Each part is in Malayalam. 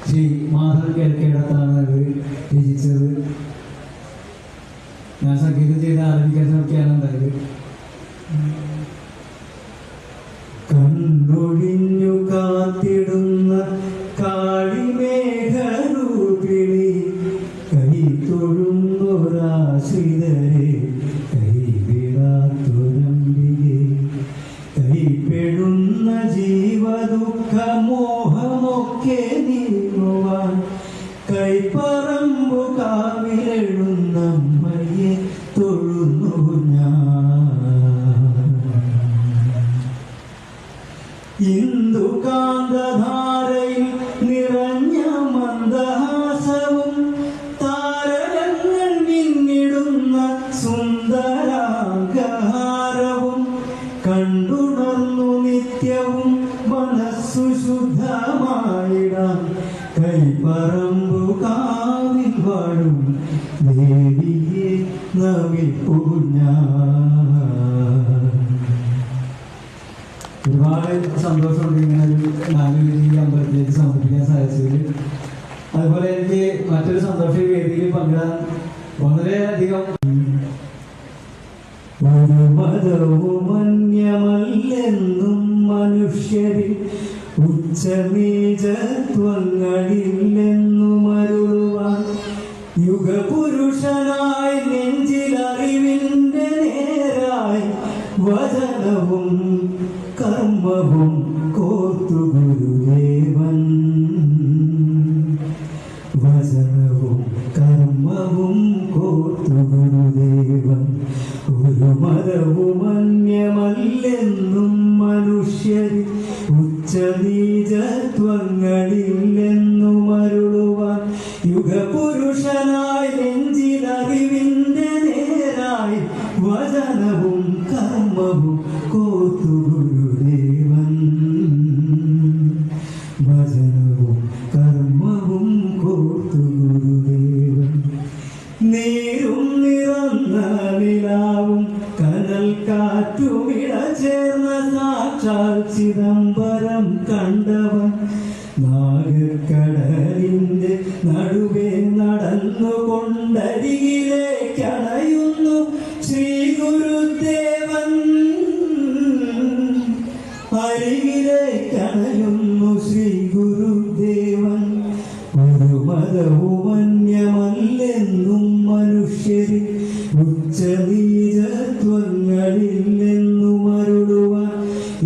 ശ്രീ മാധവൻ കിഴക്കേടത്താണ് അത് രചിച്ചത്. ഞാൻ സംഗീതം ചെയ്ത് ആരംഭിക്കാൻ ശ്രമിക്കുകയാണ് ഉണ്ടായത്. കണ്ണൊഴിഞ്ഞു കാത്തിടുന്ന കാളിമേഘരൂപിണി കൈ തൊഴുന്നൊരാശ്രിതരെ കൈവിടാത്തൊരംബികെ കൈപ്പെടുന്ന ജീവദുഃഖമോഹമൊക്കെ നീങ്ങുവാൻ കൈപ്പറമ്പു കാവിലെഴുന്നമ്മയെ തൊഴുന്നു ഞാൻ. ഇന്ദുകാന്തധാരയിൽ നിറഞ്ഞ മന്ദഹാസവും താരകങ്ങൾ മിന്നിടുന്ന സുന്ദരാംഗഹാരവും കണ്ടുണർന്നു നിത്യവും മനസ്സു ശുദ്ധമായിടാൻ കൈപ്പറമ്പു കാവിൽ വാഴും ദേവിയെ നമിപ്പൂ ഞാൻ. ഒരുപാട് സന്തോഷമുണ്ട് ഇങ്ങനെ ഒരു നാലുവേദി അമ്പലത്തിലേക്ക് സമർപ്പിക്കാൻ സാധിച്ചതിൽ. അതുപോലെ എനിക്ക് മറ്റൊരു സന്തോഷ വേദിയിൽ പങ്കിടാൻ വളരെയധികം ഒരു മതവും അന്യമല്ലെന്നും മനുഷ്യരിൽ ഉച്ചനീചത്വങ്ങളില്ലെന്നും അരുളുവാൻ യുഗപുരുഷനായി നെഞ്ചിലറിവിന്റെ നേരായി വചനവും കർമ്മവും കോർത്തു ഗുരുദേവൻ. വചനവും കർമ്മവും കോർത്തു ഗുരുദേവൻ. ഒരു മതവും അന്യമല്ലെന്നും മനുഷ്യരിൽ ഉച്ചനീചത്വങ്ങളില്ലെന്നും അരുളുവാൻ യുഗപുരുഷനായി നെഞ്ചിലറിവിന്റെ നേരായി വചനവും കർമ്മവും കോർത്തു ഗുരുദേവൻ. വചനവും കർമ്മവും കോർത്തു ഗുരുദേവൻ. നീരും നിറന്ന നിലാവും കനൽ കാറ്റുമിട ചേർന്ന സാക്ഷാൽ ചിദംബരം കണ്ടവൻ നാഗക്കടലിന്റെ നടുവേ നടന്നുകൊണ്ടരികിലേക്കണയുന്നു ശ്രീ ഗുരുദേവൻ. അരികിലേക്കണയുന്നു ശ്രീ ഗുരുദേവൻ. ഒരു മതവും അന്യമല്ലെന്നും മനുഷ്യരിൽ ഉച്ചനീചത്വങ്ങളില്ലെന്നും അരുളുവാൻ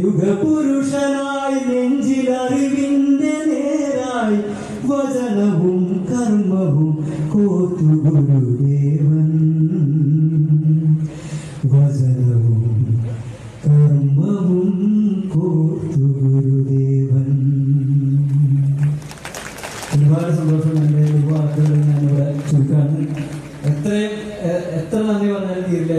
യുഗപുരുഷനായി നെഞ്ചിലറിവിന്റെ നേരായി വചനവും കർമ്മവും കോർത്തു ഗുരുദേവൻ. വചനവും കർമ്മവും കോർത്തു ഗുരുദേവൻ. ഒരുപാട് സന്തോഷം. എൻ്റെ വാക്കുകൾ ഞാനിവിടെ ചുരുക്കാണ്. എത്ര നന്ദി പറഞ്ഞാലും തീരില്ല.